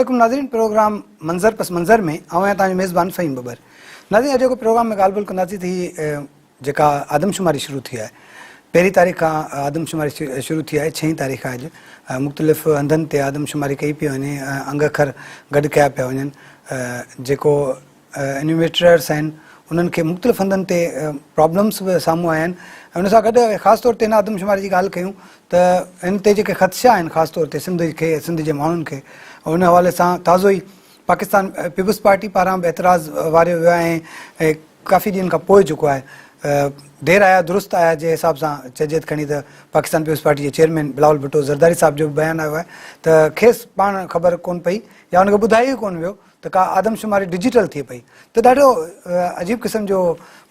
नाज़रीन, प्रोग्राम मंज़र पस मंज़र में तव्हांजो मेज़बान फ़हीम बबर। नाज़रीन, अॼु प्रोग्राम में ॻाल्हि ॿोल कंदासीं थी जेका आदमशुमारी शुरू थी आहे। पहिरीं तारीख़ खां आदमशुमारी शुरू थी आहे, 6 तारीख़ अॼु मुख़्तलिफ़ हंधनि ते आदमशुमारी कई पई वञे, अंग अखर गॾु कया पिया वञनि। जेको एन्यूमेटर्स आहिनि उन्हनि खे मुख़्तलिफ़ हंधनि ते प्रॉब्लम्स बि साम्हूं आया आहिनि। उन सां गॾु ख़ासि तौर ते हिन आदमशुमारी जी ॻाल्हि कयूं त हिन ते जेके ख़दशा आहिनि, ख़ासि तौर ते सिंध जे माण्हुनि खे, उन हवाले सां ताज़ो ई पाकिस्तान पीपुल्स पार्टी पारां बि एतिराज़ वारियो वियो आहे ऐं काफ़ी ॾींहंनि खां पोइ जेको आहे देर आया दुरुस्त आया जे हिसाब सां चइजे खणी त पाकिस्तान पीपुल्स पार्टी जे चेयरमैन बिलावल भुट्टो ज़रदारी साहिब जो बि बयानु आयो आहे त खेसि पाण ख़बर कोन पई या हुनखे ॿुधायो ई कोन वियो त का आदमशुमारी डिजिटल थिए पई। त ॾाढो अजीब क़िस्म जो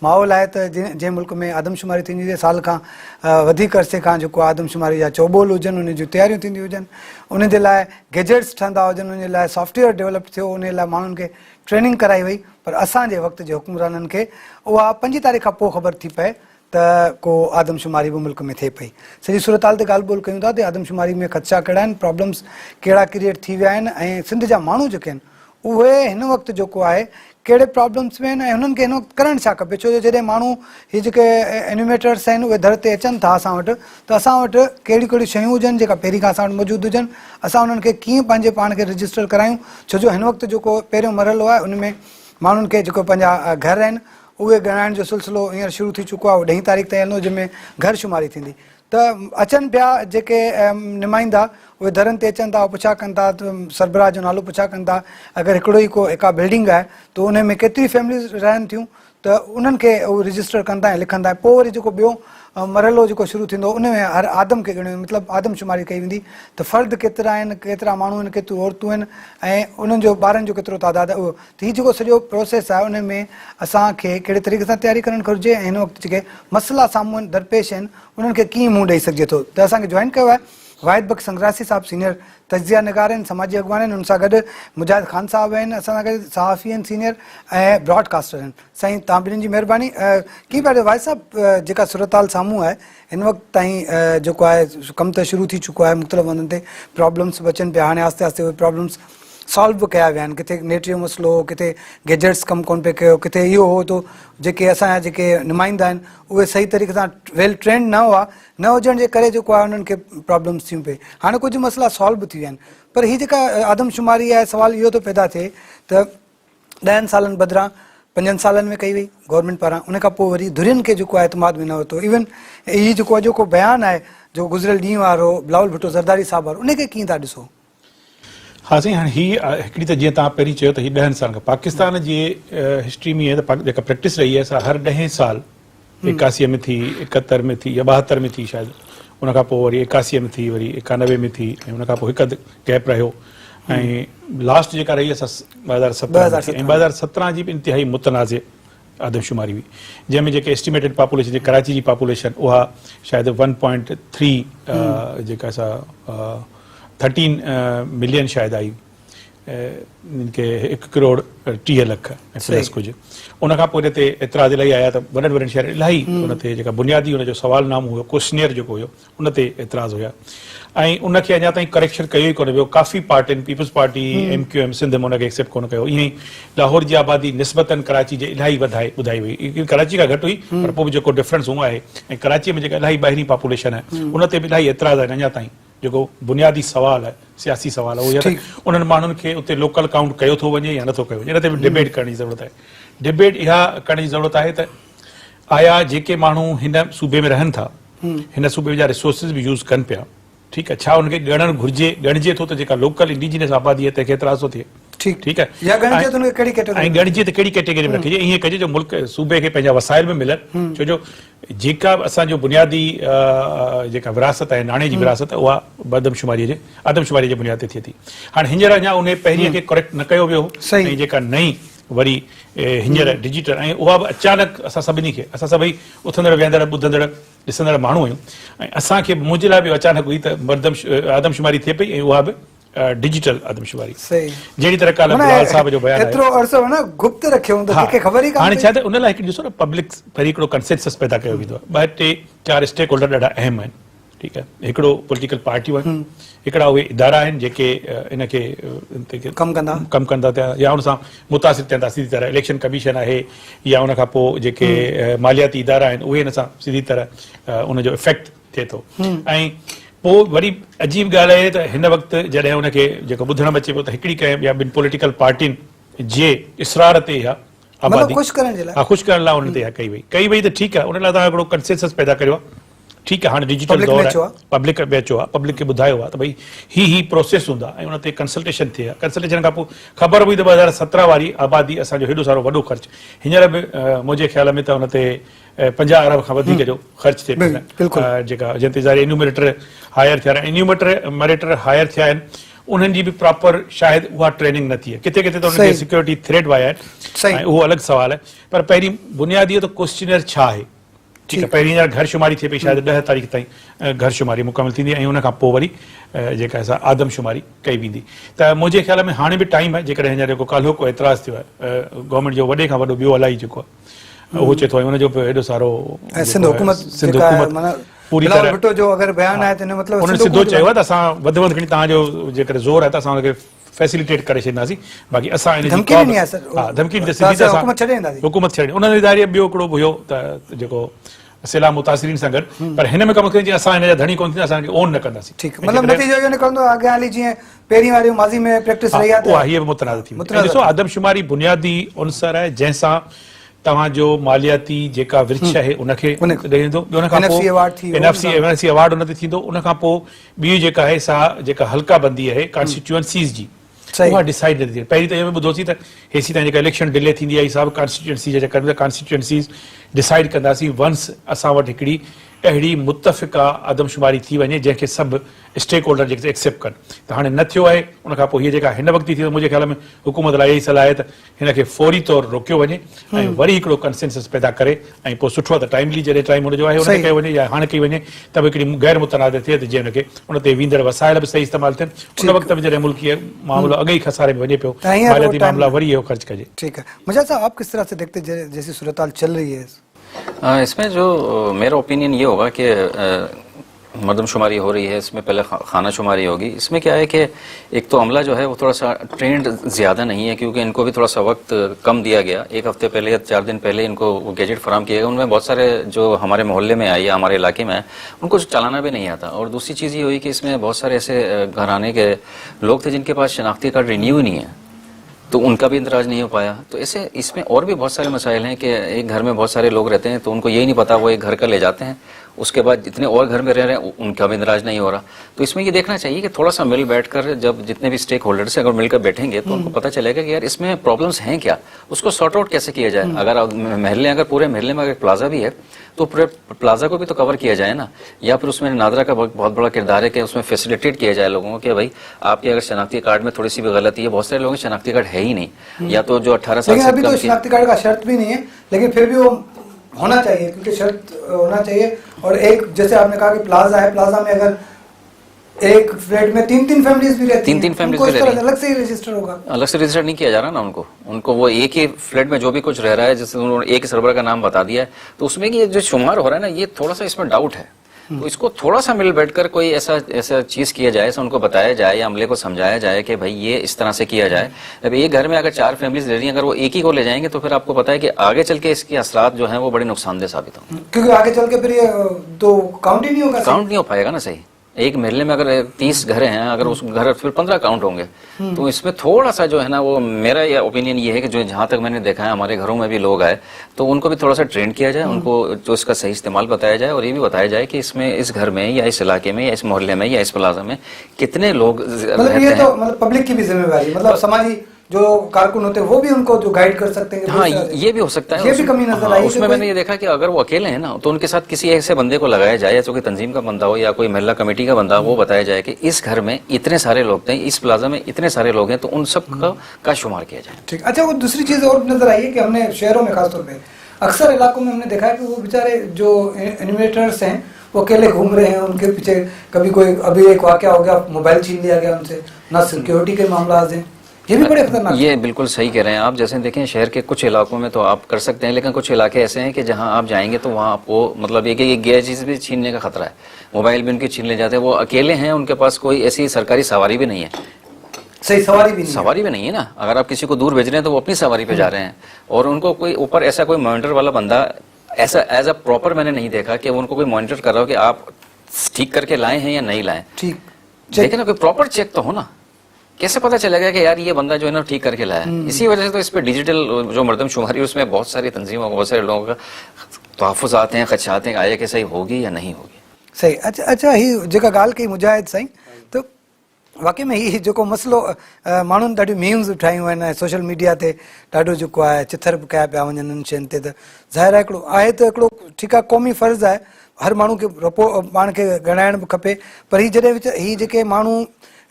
माहौल आहे त जंहिं मुल्क में आदमशुमारी थींदी हुजे, साल खां वधीक अरसे खां जेको आदमशुमारी जा चौबोल हुजनि, उन जूं तयारियूं थींदियूं हुजनि, उन जे लाइ गैजेट्स ठहंदा हुजनि, उन जे लाइ सॉफ्टवेयर डेवलप थियो, उन लाइ माण्हुनि खे ट्रेनिंग कराई वई। पर असांजे वक़्त जे हुकुमराननि खे उहा 5 तारीख़ खां पोइ ख़बर थी पए त को आदमशुमारी बि मुल्क में थिए पई। सॼी सूरत हाल ते ॻाल्हि ॿोल कयूं था त आदमशुमारी में ख़दशा कहिड़ा आहिनि, प्रॉब्लम्स कहिड़ा क्रिएट थी विया आहिनि ऐं सिंध जा माण्हू जेके आहिनि उहे हिन वक़्तु जेको आहे कहिड़े प्रॉब्लम्स में आहिनि ऐं हुननि खे हिन वक़्तु करणु छा खपे। छो जो जॾहिं माण्हू हीअ जेके एन्यूमेटर्स आहिनि उहे दर ते अचनि था असां वटि, त असां वटि कहिड़ियूं कहिड़ियूं शयूं हुजनि जेका पहिरीं खां असां वटि मौजूदु हुजनि, असां उन्हनि खे कीअं पंहिंजे पाण खे रजिस्टर करायूं। छो जो हिन वक़्तु जेको पहिरियों मरहलो आहे उन में माण्हुनि खे जेको पंहिंजा घर आहिनि उहे ॻणाइण जो सिलसिलो हींअर शुरू थी चुको आहे। 10 तारीख़ ताईं हलंदो, जंहिंमें घर शुमारी थींदी। त अचनि पिया जेके नुमाइंदा, उहे दरनि ते अचनि था, पुछा कनि था, सरबराह जो नालो पुछा कनि था। अगरि हिकिड़ो ई हिका बिल्डिंग आहे त उन में केतिरी फैमिलीज़ रहनि थियूं, त उन्हनि खे उहे रजिस्टर कंदा ऐं लिखंदा। पोइ वरी जेको ॿियो मरहलो जेको शुरू थींदो उन में हर आदम खे ॻणियो, मतिलबु आदमशुमारी कई वेंदी त फ़र्द केतिरा आहिनि, केतिरा माण्हू आहिनि, केतिरियूं औरतूं आहिनि ऐं उन्हनि जो ॿारनि जो केतिरो तइदादु आहे उहो। त हीअ जेको सॼो प्रोसेस आहे उन में असांखे कहिड़े तरीक़े सां तयारी करणु घुरिजे ऐं हिन वक़्तु जेके मसइला साम्हूं आहिनि, दरपेश आहिनि, उन्हनि खे कीअं मुंहुं ॾेई सघिजे थो। त असांखे जॉइन कयो आहे वाहिद बख़्श संग्रासी साहिबु, सीनियर तजिया निगार आहिनि, समाजी अॻवान आहिनि। हुन सां गॾु मुजाहिद ख़ान साहिबु आहिनि, असां सां गॾु सहाफ़ी आहिनि सीनियर ऐं ब्रॉडकास्टर आहिनि। साईं, तव्हां ॿिन्हिनि जी महिरबानी। कीअं पिया वाहिद साहिबु, जेका सूरत हाल साम्हूं आहे हिन वक़्तु ताईं जेको आहे कमु त शुरू थी चुको आहे, मुख़्तलिफ़ हंधनि ते प्रॉब्लम्स बि अचनि पिया, हाणे आस्ते आस्ते उहे प्रॉब्लम्स सॉल्व बि कया विया आहिनि। किथे नेट जो मसइलो हो, किथे गैजेट्स कमु कोन पियो कयो, किथे इहो हो तो जेके असांजा जेके नुमाइंदा आहिनि उहे सही तरीक़े सां वेल ट्रेंड न हुआ, न हुजण जे करे जेको आहे उन्हनि खे प्रॉब्लम्स थियूं पई। हाणे कुझु मसइला सॉल्व बि थी विया आहिनि। पर हीअ जेका आदमशुमारी आहे, सुवाल इहो थो पैदा थिए त 10 सालनि बदिरां 5 सालनि में कई वई गवर्नमेंट पारां, उन खां पोइ वरी धुरियुनि खे जेको आहे एतमाद में न वरितो। इवन हीअ जेको अॼोको बयानु आहे जो गुज़िरियल ॾींहुं वारो बिलावल भुट्टो ज़रदारी साहिब वारो, उनखे कीअं था ॾिसो? हाँ साईं, हाणे हीअ हिकिड़ी त जीअं तव्हां पहिरीं चयो त हीअ 10 साल खां पाकिस्तान जी हिस्ट्री में जेका प्रैक्टिस रही आहे, असां हर 10 साल 81 में थी, 71 में थी या 72 में थी शायदि, उनखां पोइ वरी 81 में थी, वरी 91 में थी ऐं उनखां पोइ हिकु गैप रहियो ऐं लास्ट जेका रही असां 2017 ऐं 2017 जी बि इंतिहाई मुतनाज़े आदमशुमारी हुई, जंहिंमें जेके एस्टिमेटेड पॉपुलेशन जे कराची जी पॉपुलेशन उहा शायदि 1.3 जेका असां 13 मिलियन शायदि आई, इनखे 1 करोड़ 30 लख प्लस कुझु। उनखां पोइ हिन ते एतिराज़ इलाही आया त वॾनि वॾनि शहर इलाही उन ते जेका बुनियादी हुनजो सवालनामो हुयो, क्वेश्चनियर जेको हुयो, उन ते एतिराज़ हुया ऐं उनखे अञा ताईं करेक्शन कयो ई कोन वियो। काफ़ी पार्टियुनि, पीपुल्स पार्टी, MQM सिंध में उनखे एक्सेप्ट कोन कयो। ईअं ई लाहौर जी आबादी निस्बतन कराची जे इलाही ॿुधाई वई, कराची खां घटि हुई पर पोइ बि जेको डिफरेंस उहो आहे ऐं कराची में जेका इलाही ॿाहिरीं पॉपुलेशन आहे उन ते बि इलाही एतिराज़ आहिनि अञा ताईं। जेको बुनियादी सवाल आहे, सियासी सवाल आहे, उहो उन्हनि माण्हुनि खे उते लोकल काउंट कयो थो वञे या नथो कयो वञे, इन ते बि डिबेट करण जी ज़रूरत आहे। डिबेट इहा करण जी ज़रूरत आहे त आया जेके माण्हू हिन सूबे में रहनि था, हिन सूबे जा रिसोर्सिस बि यूज़ कनि पिया, ठीकु आहे, छा उनखे ॻणणु घुरिजे, ॻणिजे थो त जेका लोकल इंडिजिनियस आबादी आहे तंहिंखे एतिराज़ थो थिए, ठीकु आहे, ऐं ॻणिजे त कहिड़ी कैटेगरी में रखिजे। ईअं कजे जो मुल्क सूबे खे पंहिंजा वसाइल बि मिलनि, छो जो जेका असांजो बुनियादी जेका विरासत आहे, नाणे जी विरासत आहे, उहा आदमशुमारी जे बुनियाद ते थिए थी। हाणे हींअर अञा उन पहिरीं खे करेक्ट न कयो वियो ऐं जेका नई वरी हींअर डिजिटल ऐं उहा बि अचानक असां सभिनी खे, असां सभई उथंदड़ वेहंदड़ ॿुधंदड़ ॾिसंदड़ माण्हू आहियूं ऐं असांखे मुंहिंजे लाइ बि अचानक हुई त आदमशुमारी थिए पई ऐं उहा बि डिजिटल आदमशुमारी, जहिड़ी तरह काल बिलावल साहिब जो बयानु आहे। हाणे छा त उन लाइ हिकिड़ी ॾिसो न, पब्लिक वरी हिकिड़ो कंसेंसस पैदा कयो वेंदो आहे। 2 टे 4 स्टेक होल्डर ॾाढा अहम आहिनि ठीकु आहे, हिकिड़ो पॉलिटिकल पार्टियूं आहिनि, हिकिड़ा उहे इदारा आहिनि जेके इनखे कमु कंदा थिया या उन सां मुतासिर थियनि था सीधी तरह। इलेक्शन कमीशन आहे या उन खां पोइ जेके मालियाती इदारा आहिनि उहे हिन सां सीधी तरह उनजो इफेक्ट थिए थो। ऐं पोइ वरी अजीब ॻाल्हि आहे त हिन वक़्तु जॾहिं उनखे जेको ॿुधण में अचे पियो त हिकिड़ी कंहिं या ॿिनि पॉलिटिकल पार्टियुनि जे इसरार ते इहा आबादी ख़ुशि करण लाइ उन ते कई वई त ठीकु आहे, उन लाइ तव्हां हिकिड़ो कंसेंसस पैदा करियो आहे, ठीकु आहे। हाणे डिजिटल दौर आहे, पब्लिक में अचो आहे, पब्लिक खे ॿुधायो आहे त भई ही प्रोसेस हूंदा ऐं उन ते कंसल्टेशन थिए, कंसल्टेशन खां पोइ ख़बर हुई त 2017 वारी आबादी असांजो हेॾो सारो वॾो ख़र्च, हींअर बि मुंहिंजे ख़्याल में त उन ते 50 अरब खां वधीक जो ख़र्च थिए पियो, जेका जिन ते ज़ारी एन्यूमरेटर हायर थिया आहिनि, एन्यूमरेटर हायर थिया आहिनि, उन्हनि जी बि प्रॉपर शायदि उहा ट्रेनिंग न थी आहे, किथे किथे त उन्हनि खे सिक्योरिटी थ्रेट वाया आहिनि ऐं उहो अलॻि सवाल आहे। पर पहिरीं बुनियादी त क्वेश्चनर छा आहे, ठीकु आहे, पहिरीं घर शुमारी थिए पई, शायदि 10 तारीख़ ताईं घर शुमारी मुकमल थींदी ऐं उन खां पोइ वरी जेका असां आदम शुमारी कई वेंदी। त मुंहिंजे ख़्याल में हाणे बि टाइम आहे, जेकॾहिं हींअर जेको काल्हो को एतिराज़ थियो आहे गवर्नमेंट जो वॾे खां वॾो ॿियो इलाही जेको आहे उहो चए थो हुनजो बि हेॾो सारो सिंध हुकूमत पूरी तरह जो अगरि बयान आहे त हिन मतिलबु उन्हनि सिधो चयो आहे त असां वधि में वधि खणी तव्हांजो जेकर ज़ोर आहे त असां हुनखे फैसिलिटेट करे छॾींदासीं, बाक़ी असां धमकी हुकूमत छॾे। उन्हनि दायरे ॿियो हिकिड़ो हुयो त जेको सिला मुतासिरीन सां गॾु, पर हिन में कमु कजे असां हिन जा धणी कोन थींदा, असांखे ओन न कंदासीं। उहा हीअ बि मुतनाज़ थी। ॾिसो, आदमशुमारी बुनियादी उनसर आहे जंहिंसां तव्हांजो मालियाती जेका विर्छ आहे उनखे ॾींदो, उन खां पोइ NFC अवार्ड उन ते थींदो, उन खां पोइ ॿी जेका आहे सा जेका हल्का बंदी आहे कॉन्स्टिट्यूएंसीज़ जी उहा डिसाइड नथी थिए। पहिरीं त इहो ॿुधोसीं त हेसी ताईं जेका इलेक्शन डिले थींदी आहे सभु कॉन्स्टिट्यूएंसी जे चकर में कॉन्स्टिट्यूएंसीज़ डिसाइड कंदासीं वंस असां वटि हिकिड़ी अहिड़ी मुतफ़िक़ा आदमशुमारी थी वञे जंहिंखे सभु स्टेक होल्डर जेके एक्सेप्ट कनि। त हाणे न थियो आहे, उन खां पोइ हीअ जेका हिन वक़्तु थी मुंहिंजे ख़्याल में हुकूमत लाइ इहा सलाह आहे त हिनखे फौरी तौर रोकियो वञे ऐं वरी हिकिड़ो कंसेंसस पैदा करे ऐं पोइ सुठो आहे त टाइमली जॾहिं टाइम हुनजो आहे उनखे कयो वञे या हाणे कई वञे त बि हिकिड़ी गैर मुतनाज़ थिए त जीअं हुनखे उन ते वेंदड़ वसाइल बि सही इस्तेमालु थियनि। उन वक़्त में जॾहिं मुल्की मामलो अॻे ई खसारे में वञे पियो, मालियाती मामला वरी इहो ख़र्च कजे। ठीक है, मुझे साहब आप किस तरह से देखते जैसी सूरत हाल चल रही है? इसमें जो मेरा ओपिनियन ये होगा कि मरदमशुमारी हो रही है, इसमें पहले खाना शुमारी होगी। इसमें क्या है कि एक तो अमला जो है वो थोड़ा सा ट्रेंड ज़्यादा नहीं है, क्योंकि इनको भी थोड़ा सा वक्त कम दिया गया। 1 हफ्ते पहले या 4 दिन पहले इनको वो गैजेट फराम किया गया। उनमें बहुत सारे जो हमारे मोहल्ले में आए या हमारे इलाके में आए उनको चलाना भी नहीं आता। और दूसरी चीज़ ये हुई कि इसमें बहुत सारे ऐसे घराने के लोग थे जिनके पास शनाख्ती कार्ड रिन्यू ही नहीं है, तो उनका भी इंदराज नहीं हो पाया। तो ऐसे इसमें और भी बहुत सारे मसाइल हैं कि एक घर में बहुत सारे लोग रहते हैं तो उनको यही नहीं पता, वो एक घर का ले जाते हैं, उसके बाद जितने और घर में रह रहे हैं उनका भी इंदराज नहीं हो रहा। तो इसमें ये देखना चाहिए कि थोड़ा सा मिल बैठकर जब जितने भी स्टेक होल्डर्स हैं अगर मिलकर बैठेंगे तो उनको पता चलेगा कि यार इसमें प्रॉब्लम्स हैं क्या, उसको सॉर्ट आउट कैसे किया जाए। अगर महल्ले अगर पूरे महल्ले में अगर प्लाजा भी है तो पूरे प्लाजा को भी तो कवर किया जाए ना, या फिर उसमें नादरा का बहुत बड़ा किरदार है कि उसमें फैसिलिटेट किया जाए लोगों को कि भाई आपके अगर शनाख्ती कार्ड में थोड़ी सी भी गलती है, बहुत सारे लोगों के शनाख्ती कार्ड है ही नहीं, या तो जो 18 साल से अभी तो शनाख्ती कार्ड का शर्त भी नहीं है, लेकिन फिर भी वो होना चाहिए क्योंकि शर्त होना चाहिए। और एक जैसे आपने कहा कि प्लाजा है, प्लाजा में अगर एक फ्लैट में 3-3 फैमिलीज भी रहती हैं, 3-3 फैमिलीज भी रहती हैं, अलग से ही रजिस्टर होगा, अलग से रजिस्टर नहीं किया जा रहा ना उनको वो एक ही फ्लैट में जो भी कुछ रह रहा है, जैसे उन्होंने एक सरबर का नाम बता दिया है, तो उसमें कि जो शुमार हो रहा है ना, ये थोड़ा सा इसमें डाउट है। तो इसको थोड़ा सा मिल बैठकर कोई ऐसा चीज किया जाए, ऐसा उनको बताया जाए या अमले को समझाया जाए कि भाई ये इस तरह से किया जाए। अब एक घर में अगर 4 फैमिलीज रह रही हैं, अगर वो एक ही को ले जाएंगे तो फिर आपको पता है कि आगे चल के इसके असरात जो हैं वो बड़े नुकसानदेह साबित होंगे, क्योंकि आगे चल के फिर ये तो काउंट ही नहीं होगा, काउंट नहीं हो पाएगा ना सही। एक महल्ले में अगर 30 घर हैं, अगर उस घर फिर 15 काउंट होंगे, तो इसमें थोड़ा सा जो है ना, वो मेरा ये ओपिनियन ये है कि जो जहां तक मैंने देखा है हमारे घरों में भी लोग आए तो उनको भी थोड़ा सा ट्रेन किया जाए, उनको जो इसका सही इस्तेमाल बताया जाए और ये भी बताया जाए कि इसमें इस घर में या इस इलाके में या इस मोहल्ले में या इस प्लाजा में कितने लोग रहते हैं। तो मतलब पब्लिक की भी जिम्मेवारी, मतलब समाजी जो कारकुन होते हैं वो भी उनको जो गाइड कर सकते हैं। हाँ, ये भी हो सकता है, ये भी कमी नजर आई। उसमें मैंने ये देखा कि अगर वो अकेले हैं ना तो उनके साथ किसी ऐसे बंदे को लगाया जाए, या तो कोई तंजीम का बंदा हो या कोई महिला कमेटी का बंदा, वो बताया जाए कि इस घर में इतने सारे लोग थे, इस प्लाजा में इतने सारे लोग हैं, तो उन सब का शुमार किया जाए। ठीक। अच्छा, वो दूसरी चीज और नजर आई है कि हमने शहरों में खासतौर पर अक्सर इलाकों में हमने देखा है कि वो बेचारे जो एनिमेटर्स हैं वो अकेले घूम रहे हैं, उनके पीछे कभी कोई, अभी एक वाकया हो गया, मोबाइल छीन लिया गया उनसे, ना सिक्योरिटी के मामला हैं। ये भी बड़े खतरनाक ये बिल्कुल सही कह रहे हैं आप। जैसे देखें शहर के कुछ इलाकों में तो आप कर सकते हैं, लेकिन कुछ इलाके ऐसे हैं कि जहां आप जाएंगे तो वहां आपको मतलब ये गैर चीज भी छीनने का खतरा है, मोबाइल भी उनके छीन ले जाते हैं। वो अकेले हैं, उनके पास कोई ऐसी सरकारी सवारी भी नहीं है, सही सवारी भी नहीं है ना। अगर आप किसी को दूर भेज रहे हैं तो वो अपनी सवारी पे जा रहे हैं, और उनको कोई ऊपर ऐसा कोई मॉनिटर वाला बंदा ऐसा एज अ प्रॉपर मैंने नहीं देखा कि उनको कोई मॉनिटर कर रहा हो कि आप ठीक करके लाए हैं या नहीं लाए। ठीक, लेकिन कोई प्रॉपर चेक तो हो ना, कैसे पता चलेगा कि यार ये बंदा जो है ना ठीक करके लाया। इसी वजह से तो इस पे डिजिटल जो मरदमशुमारी उसमें बहुत सारी तंजीमों बहुत सारे लोगों का तहफ़्फ़ुज़ात हैं, ख़दशात हैं, आया कि सही होगी या नहीं होगी। सही। अच्छा ही जेका ॻाल्हि कई मुजाहिद साईं, तो वाकई में ही जेको मसइलो माण्हुनि ॾाढियूं मीम्स ठाहियूं आहिनि ऐं सोशल मीडिया ते ॾाढो जेको आहे चिथर बि कया पिया वञनि हिन शयुनि ते, त ज़ाहिर आहे हिकिड़ो आहे त हिकिड़ो ठीकु आहे क़ौमी फ़र्ज़ु आहे हर माण्हू खे पाण खे ॻणाइण बि खपे, पर ही जॾहिं ही जेके माण्हू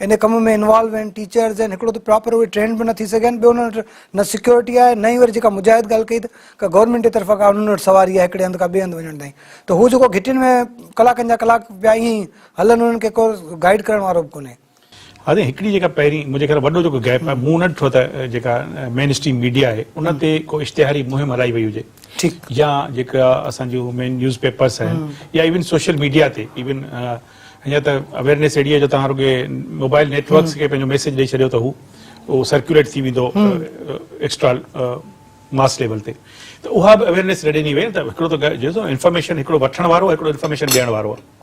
इन कम में इन्वॉल्व आहिनि, टीचर्स आहिनि, हिकिड़ो त प्रॉपर उहे ट्रेंड बि न थी सघनि, ॿियो उन्हनि वटि न सिक्योरिटी आहे, न ई वरी जेका मुजाहिद ॻाल्हि कई त का गवर्नमेंट जे तरफ़ां का उन्हनि वटि सवारी आहे हिकिड़े हंधि खां ॿिए हंधि वञण ताईं, त हू जेको घिटियुनि में कलाकनि जा कलाक पिया ईअं हलनि, उन्हनि खे को गाइड करण वारो बि कोन्हे। हा हिकिड़ी जेका पहिरीं मुंहिंजे ख़्याल वॾो जेको गैप आहे, मूं न ॾिठो त जेका मेन स्ट्रीम मीडिया आहे उन ते को इश्तिहारी मुहिम हलाई वई हुजे, ठीकु, या जेका असांजूं मेन न्यूज़ पेपर्स आहिनि, या इवन सोशल मीडिया ते इवन हीअं त अवेयरनेस अहिड़ी आहे जो तव्हां रुॻे मोबाइल नेटवर्क्स खे पंहिंजो मैसेज ॾेई छॾियो त उहो सर्कुलेट थी वेंदो एक्स्ट्रा मास लेवल ते, त उहा बि अवेयरनेस ॾिनी वई त हिकिड़ो त इंफॉर्मेशन हिकिड़ो वठण वारो, हिकिड़ो इंफॉर्मेशन ॾियण वारो आहे।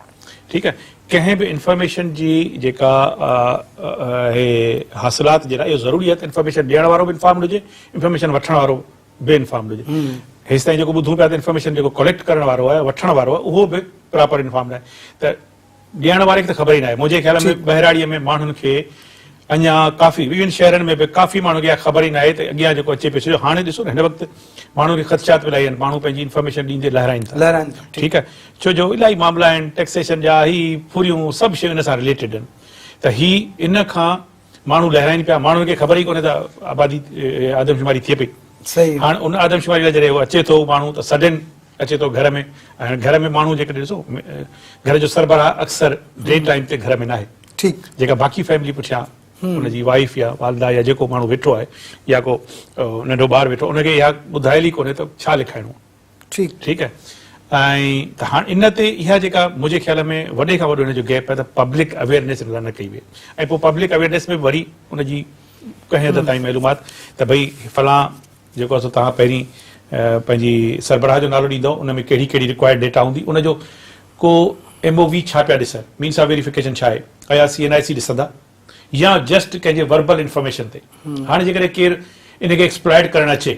ठीकु आहे, कंहिं बि इंफॉर्मेशन जी जेका हासिलात जे लाइ इहो ज़रूरी आहे त इंफॉर्मेशन ॾियण वारो बि इंफॉर्म्ड हुजे, इंफॉर्मेशन वठण वारो बि इंफॉर्म्ड हुजे। हेसि ताईं जेको ॿुधूं पिया त इंफॉर्मेशन जेको कलेक्ट करण वारो आहे, वठण वारो आहे, उहो बि प्रॉपर इंफॉर्म्ड आहे, त ॾियण वारे खे त ख़बर ई न आहे। मुंहिंजे ख़्याल में बहिराड़ीअ में माण्हुनि खे अञा काफ़ी विभिन्न शहरनि में बि काफ़ी माण्हुनि खे ख़बर ई न आहे त अॻियां जेको अचे पियो। छो हाणे ॾिसो न हिन वक़्तु माण्हुनि खे ख़दशात इलाही आहिनि, माण्हू पंहिंजी इंफॉर्मेशन ॾींदे लहराइनि था। ठीकु आहे, छो जो इलाही मामला आहिनि टैक्सेशन जा, ही फुरियूं सभु शयूं इन सां रिलेटेड आहिनि, त ही इन खां माण्हू लहराइनि पिया, माण्हुनि खे ख़बर ई कोन्हे त आबादी आदमशुमारी थिए पई। सही, हाणे उन आदमशुमारी लाइ जॾहिं उहो अचे थो माण्हू त सडन अचे थो घर में, ऐं घर में माण्हू जेकॾहिं ॾिसो घर जो सरबराह अक्सर डे टाइम ते घर में न आहे। ठीकु, जेका बाक़ी फैमिली पुठियां उनजी वाइफ या वालदा या जेको माण्हू वेठो आहे या को नंढो ॿारु वेठो, उनखे इहा ॿुधायल ई कोन्हे त छा लिखाइणो आहे। ठीकु, ठीकु आहे, ऐं त हाणे इन ते इहा जेका मुंहिंजे ख़्याल में वॾे खां वॾो हिन जो गैप आहे त पब्लिक अवेयरनेस न कई वई, ऐं पोइ पब्लिक अवेयरनेस में वरी उनजी कंहिं हद ताईं मालूमात त भई फलां जेको आहे तव्हां पहिरीं पंहिंजी सरबराह जो नालो ॾींदव, उन में कहिड़ी कहिड़ी रिक्वायर्ड डेटा हूंदी, उनजो को MOV छा पिया ॾिसनि, मीन्स ऑफ वेरिफिकेशन छा आहे, आया CNIC ॾिसंदा या जस्ट कंहिंजे वर्बल इंफॉर्मेशन ते। हाणे जेकॾहिं केरु इनखे एक्सप्लॉइट करणु अचे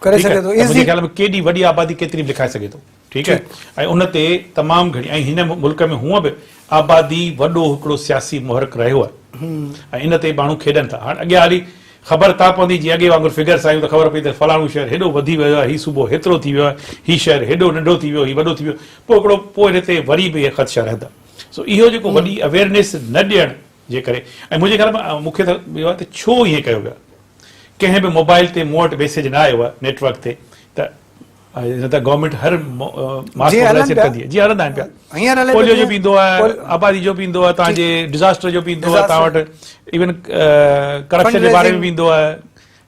करे सघे थो, मुंहिंजे ख़्याल में केॾी वॾी आबादी केतिरी बि लिखाए सघे थो। ठीकु आहे, ऐं उन ते तमामु घणी, ऐं हिन मुल्क में हूअं बि आबादी वॾो हिकिड़ो सियासी मुहरक रहियो आहे, ऐं इन ते माण्हू खेॾनि था। हाणे अॻियां हली ख़बर था पवंदी, जीअं अॻे वांगुरु फिगर्स आयूं त ख़बर पई त फलाणो शहर हेॾो वधी वियो आहे, हीउ सूबो हेतिरो थी वियो आहे, हीउ शहर हेॾो नंढो थी वियो, हीउ वॾो थी वियो, पोइ हिकिड़ो पोइ हिन ते वरी बि इहे ख़दशा रहंदा। सो इहो जेको वॾी अवेयरनेस न ॾियण जे करे, ऐं मुंहिंजे ख़्याल में मूंखे त इहो आहे त छो ईअं कयो वियो आहे, कंहिं बि मोबाइल ते मूं वटि मैसेज न आयो आहे नेटवर्क ते, त न त गवर्नमेंट हर मास मोबिलाइज़ेशन कंदी आहे, जीअं हलंदा आहिनि पिया, पोलियो जो बि ईंदो आहे, आबादी जो बि ईंदो आहे, तव्हांजे डिज़ास्टर जो बि ईंदो आहे, तव्हां वटि इवन करप्शन जे बारे में बि ईंदो आहे।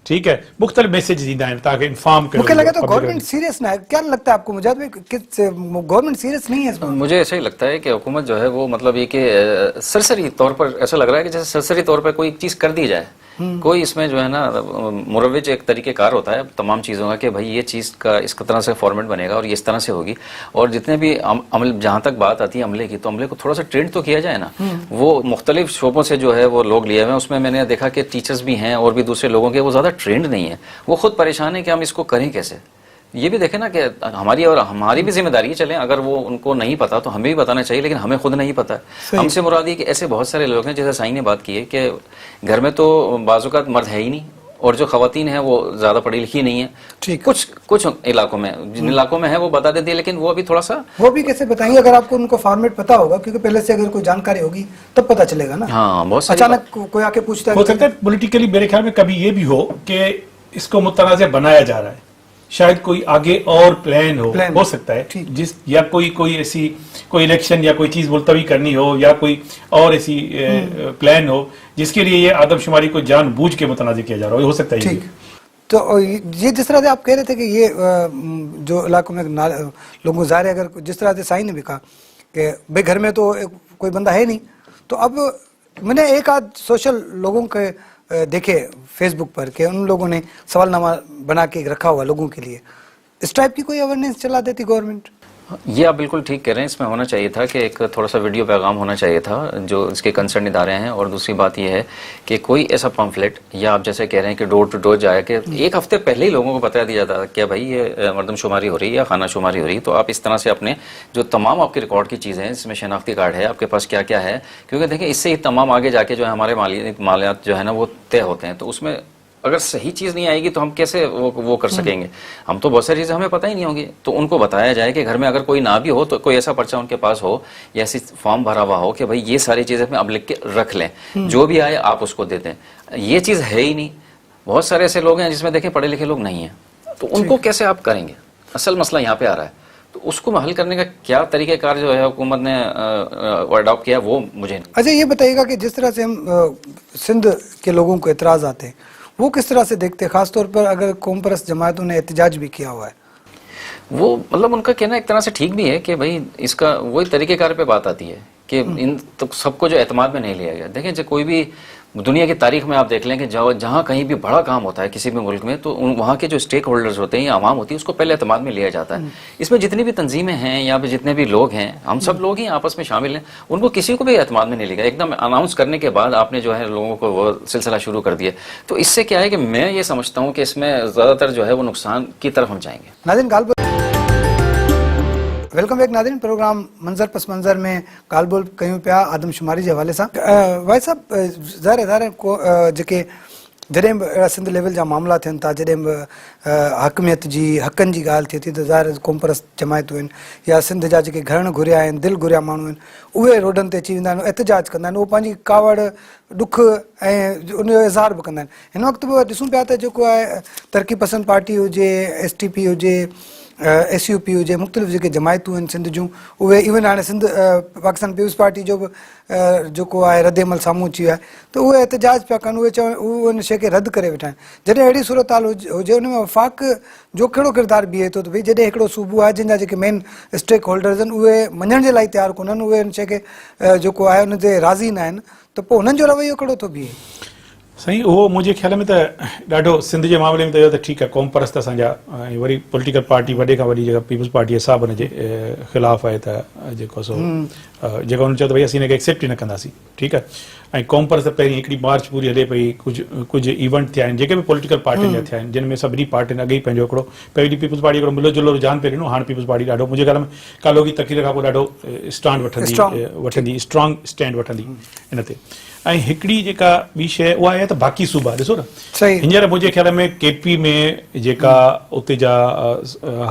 ठीक है, मुख्तलिफ मैसेज ईंदा आहिनि तव्हांखे इन्फॉर्म कयो। मुझे लगा तो गवर्नमेंट सीरियस ना है, क्या लगता है आपको मुजाहिद भाई, गवर्नमेंट सीरियस नहीं है इसमें? मुझे ऐसा ही लगता है कि हुकूमत जो है वो मतलब ये कि सरसरी तौर पर ऐसा लग रहा है कि जैसे सरसरी तौर पर कोई चीज़ कर दी जाए, कोई इसमें जो है ना मुरव्विज एक तरीक़ेकार होता है तमाम चीज़ों का कि भाई ये चीज़ का इस तरह से फॉर्मेट बनेगा और ये इस तरह से होगी, और जितने भी अमल, जहाँ तक बात आती है अमले की, तो अमले को थोड़ा सा ट्रेंड तो किया जाए ना। वो मुख्तलिफ शोबों से जो है वो लोग लिए हुए हैं, उसमें मैंने देखा कि टीचर्स भी हैं और भी दूसरे लोगों के, वो ज़्यादा ट्रेंड नहीं है, वो खुद परेशान है कि हम इसको करें कैसे। ये भी देखें ना कि हमारी और हमारी भी जिम्मेदारी है, चलें अगर वो उनको नहीं पता तो हमें भी बताना चाहिए, लेकिन हमें खुद नहीं पता है। हमसे मुराद ये कि ऐसे बहुत सारे लोग हैं, जैसे साईं ने बात की है कि घर में तो बाज़-औक़ात मर्द है ही नहीं, और जो खवातीन है वो ज़्यादा पढ़ी लिखी नहीं है। कुछ इलाकों में, जिन इलाकों में है वो बता देती है, लेकिन वो अभी थोड़ा सा, वो भी कैसे बताएंगे अगर आपको उनको फॉर्मेट पता होगा, क्योंकि पहले से अगर कोई जानकारी होगी तब पता चलेगा ना। हाँ, बहुत अचानक कोई आके पूछता है, हो सकता है पॉलिटिकली मेरे ख्याल में कभी ये भी हो कि इसको मुतनाज़ बनाया जा रहा है, शायद कोई आगे और प्लान हो सकता है, ठीक। जिस या कोई ऐसी कोई इलेक्शन या कोई चीज मुलतवी करनी हो या कोई और ऐसी प्लान हो जिसके लिए ये आदमशुमारी को जानबूझ के मुतनाज़ किया जा रहा हो सकता है। ठीक। तो ये जिस तरह से आप कह रहे थे कि ये जो इलाकों में लोगों को ज़ाहिर है, अगर जिस तरह से साईं ने भी कहा कि भाई घर में तो कोई बंदा है नहीं, तो अब मैंने एक आध सोशल लोगों के देखे फेसबुक पर कि उन लोगों ने सवालनामा बना के रखा हुआ लोगों के लिए, इस टाइप की कोई अवेयरनेस चला देती गवर्नमेंट? ये आप बिल्कुल ठीक कह रहे हैं। इसमें होना चाहिए था कि एक थोड़ा सा वीडियो पैगाम होना चाहिए था जो इसके कंसर्न इदारे हैं। और दूसरी बात ये है कि कोई ऐसा पम्फलेट या आप जैसे कह रहे हैं कि डोर टू डोर जाए कि एक हफ्ते पहले ही लोगों को बता दिया जाता है कि भाई ये मरदमशुमारी हो रही है या खाना शुमारी हो रही है, तो आप इस तरह से अपने जो तमाम आपके रिकॉर्ड की चीज़ें हैं, इसमें शनाख्ती कार्ड है, आपके पास क्या क्या है, क्योंकि देखिए इससे ही तमाम आगे जाके जो है हमारे मालियात जो है ना वो तय होते हैं। तो उसमें अगर सही चीज़ नहीं आएगी तो हम कैसे वो कर सकेंगे? हम तो बहुत सारी चीज़ें हमें पता ही नहीं होंगी। तो उनको बताया जाए कि घर में अगर कोई ना भी हो तो कोई ऐसा पर्चा उनके पास हो या ऐसी फॉर्म भरा हुआ हो कि भाई ये सारी चीज़ें अपने अब लिख के रख लें, जो भी आए आप उसको दे दें। ये चीज़ है ही नहीं। बहुत सारे ऐसे लोग हैं जिसमें देखें पढ़े लिखे लोग नहीं हैं, तो उनको कैसे आप करेंगे? असल मसला यहाँ पे आ रहा है। तो उसको हल करने का क्या तरीक़ेकार जो है हुकूमत ने अडॉप्ट किया वो मुझे नहीं। अच्छा, ये बताइएगा कि जिस तरह से हम सिंध के लोगों को एतराज़ आते हैं वो किस तरह से देखते हैं, खासतौर पर अगर कौम परस्त जमातों ने एहतजाज भी किया हुआ है? वो मतलब उनका कहना एक तरह से ठीक भी है कि भाई इसका वही तरीक़ेकार पे बात आती है कि इन तो सबको जो एतमाद में नहीं लिया गया। देखें जो कोई भी दुनिया की तारीख में आप देख लें कि जहाँ कहीं भी बड़ा काम होता है किसी भी मुल्क में, तो वहाँ के जो स्टेक होल्डर्स होते हैं या आवाम होती है उसको पहले एतमाद में लिया जाता है। इसमें जितनी भी तंजीमें हैं या फिर जितने भी लोग हैं, हम सब लोग ही आपस में शामिल हैं, उनको किसी को भी एतमाद में नहीं लिया। एकदम अनाउंस करने के बाद आपने जो है लोगों को वो सिलसिला शुरू कर दिया। तो इससे क्या है कि मैं ये समझता हूँ कि इसमें ज़्यादातर जो है वो नुकसान की तरफ हम जाएंगे। नाज़रीन वेलकम बैक नाज़रीन, प्रोग्राम मंजर पस मंजर में ॻाल्हि ॿोल कयूं पिया आदमशुमारी जे हवाले सां। भाई साहब, ज़ाहिर को जेके जॾहिं बि अहिड़ा सिंध लेवल जा मामला थियनि था, जॾहिं बि हकमियत जी हक़नि जी ॻाल्हि थिए थी, त ज़ाहिर कौम परस्त जमायतूं आहिनि या सिंध जा जेके घण घुरिया आहिनि, दिलि घुरिया माण्हू आहिनि, उहे रोडनि ते अची वेंदा आहिनि, एहतजाज कंदा आहिनि, उहे पंहिंजी कावड़ ॾुख ऐं उनजो इज़हार बि कंदा आहिनि। हिन वक़्तु बि ॾिसूं पिया त जेको आहे तरक़ी पसंद पार्टी हुजे, STP हुजे, SUP हुजे, मुख़्तलिफ़ जेके जमायतूं आहिनि सिंध जूं, उहे इवन हाणे सिंध पाकिस्तान पीपुल्स पार्टी जो बि जेको आहे रद्द अमल साम्हूं अची वियो आहे, त उहे एहतजाज पिया कनि, उहे चवनि उहे उन शइ खे रद्द करे वेठा आहिनि। जॾहिं अहिड़ी सूरत हाल हुजे उन में वफ़ाक़ जो कहिड़ो किरदारु बीहे थो, त भई जॾहिं हिकिड़ो सूबो आहे जिन जा जेके मेन स्टेक होल्डर्स आहिनि उहे मञण जे लाइ तयारु कोन्हनि, उहे उन शइ खे जेको आहे उन ते राज़ी न आहिनि, त पोइ हुननि जो रवैयो कहिड़ो थो बीहे? साईं, उहो मुंहिंजे ख्याल में त ॾाढो सिंध जे मामले में त इहो त ठीकु आहे, क़ौम परस्त असांजा ऐं वरी पॉलिटिकल पार्टी वॾे खां वॾी जेका पीपुल्स पार्टी आहे सा बि हुनजे ख़िलाफ़ु आहे, त जेको सो जेको हुन चयो त भई असीं हिनखे एक्सेप्ट ई न कंदासीं। ठीकु आहे। ऐं क़ौम परस्त पहिरीं हिकिड़ी मार्च पूरी हले पई, कुझु इवेंट थिया आहिनि जेके बि पॉलिटिकल पार्टियुनि जा थिया आहिनि, जिन में सभिनी पार्टियुनि अॻे ई पंहिंजो हिकिड़ो पहिरीं पीपुल्स पार्टी हिकिड़ो मिलो जुलो रुझान पे ॾिनो, हाणे पीपुल्स पार्टी ॾाढो मुंहिंजे ख्याल में कालोगी तक़रीर खां पोइ ॾाढो स्टैंड वठंदी स्ट्रॉन्ग स्टैंड वठंदी इन ते। ऐं हिकिड़ी जेका ॿी शइ उहा आहे त बाक़ी सूबा ॾिसो न, हींअर मुंहिंजे ख्याल में KP में जेका उते जा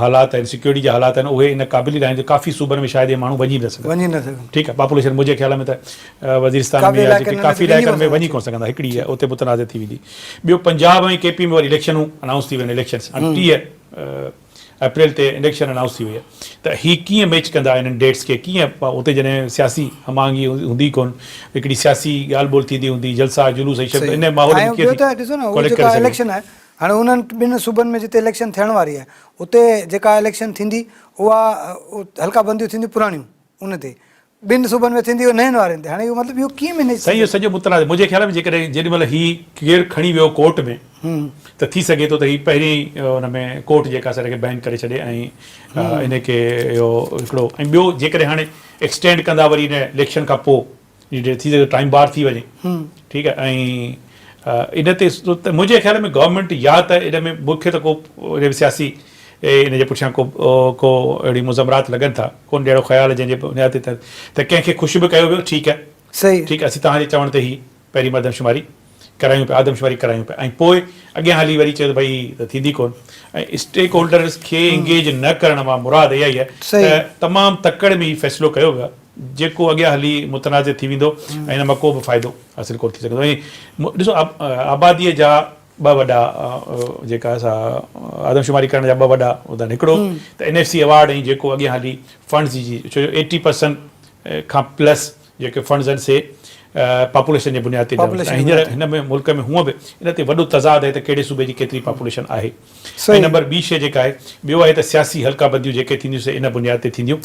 हालात आहिनि, सिक्योरिटी जा हालात आहिनि, उहे इन क़ाबिल आहिनि त काफ़ी सूबनि में शायदि माण्हू वञी न सघनि। ठीकु आहे। पॉपुलेशन मुंहिंजे ख्याल में त वज़ीरस्तान में या जेके काफ़ी इलाइक़नि में वञी कोन सघंदा, हिकिड़ी आहे उते मुतनाज़ थी वेंदी। ॿियो पंजाब ऐं KP में वरी इलेक्शनूं अनाउंस थी वियूं आहिनि, इलेक्शन्स 30 अप्रैल ते इलेक्शन अनाउंस थी वई आहे। त हीअ कीअं मैच कंदा इन्हनि डेट्स खे, कीअं उते जॾहिं सियासी हमांगी हूंदी कोन, हिकिड़ी सियासी ॻाल्हि ॿोल थींदी हूंदी, जलसा जुलूस इन माहौल में इलेक्शन आहे। हाणे उन्हनि ॿिनि सूबनि में जिते इलेक्शन थियण वारी आहे उते जेका इलेक्शन थींदी उहा हल्का बंदियूं थींदियूं पुराणियूं, उन ते ॿिनि सूबनि में थींदी नयनि वारनि ते। हाणे इहो मतिलबु इहो कीअं मैनेज? सही, इहो सॼो मुतनाज़ मुंहिंजे ख्याल में जेकॾहिं जेॾीमहिल हीउ केरु खणी वियो कोर्ट में त थी सघे थो त हीउ पहिरीं हुन में कोर्ट जेका असांखे बैन करे छॾे ऐं इनखे इहो हिकिड़ो। ऐं ॿियो जेकॾहिं हाणे एक्सटेंड कंदा वरी इन इलेक्शन खां पोइ थी सघे टाइम बार थी वञे, ठीकु आहे। ऐं इन ते मुंहिंजे ख्याल में गवर्नमेंट या त इन में मूंखे त को सियासी इन जे पुठियां को अहिड़ी मुज़मरात लॻनि था, कोन अहिड़ो ख़्यालु जंहिंजे बुनियाद ते त कंहिंखे ख़ुशि बि कयो वियो, ठीकु आहे, सही, ठीकु आहे। असीं तव्हांजे चवण ते ई पहिरीं मरदमशुमारी करायूं पिया, आदमशुमारी करायूं पिया, ऐं पोइ अॻियां हली वरी चयो त भई त थींदी कोन। ऐं स्टेक होल्डर्स खे इंगेज न करण मां मुराद इहा ई आहे त तमामु तकड़ में ई फ़ैसिलो कयो वियो आहे जेको अॻियां हली मुतनाज़ थी वेंदो ऐं हिन मां को बि फ़ाइदो हासिलु कोन थी सघंदो। ऐं ॾिसो आबादीअ जा ॿ वॾा जेका असां आदमशुमारी करण जा ॿ वॾा उदाहरण हिकिड़ो त NFC अवार्ड ऐं जेको अॻियां हली फंड्स जी छो जो 80% खां प्लस जेके फंड्स आहिनि से पॉपुलेशन जे बुनियाद ते ऐं हींअर हिन में मुल्क में हूअं बि इन ते वॾो तज़ाद आहे त कहिड़े सूबे जी केतिरी पॉपुलेशन आहे। ऐं नंबर ॿी शइ जेका आहे ॿियो आहे त सियासी हल्का बंदियूं जेके थींदियूं से इन बुनियाद ते थींदियूं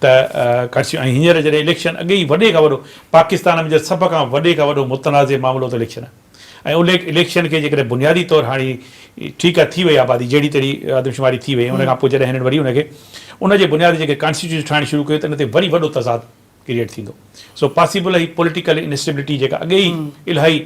त ऐं हींअर जॾहिं इलेक्शन अॻे ई वॾे खां वॾो पाकिस्तान में सभ खां वॾे खां वॾो मुतनाज़े मामिलो त इलेक्शन आहे। ऐं उन इलेक्शन खे जेकॾहिं बुनियादी तौरु हाणे ठीकु आहे थी वई आबादी जहिड़ी तहिड़ी आदमशुमारी थी वई उन खां पोइ जॾहिं हिननि वरी उनखे उनजे बुनियादी जेके कॉन्स्टिट्यूशन ठाहिणु शुरू कयो त इन ते वरी वॾो तज़ाद क्रिएट थींदो। सो पॉसिबल आहे पोलिटिकल इनस्टेबिलिटी जेका अॻे ई इलाही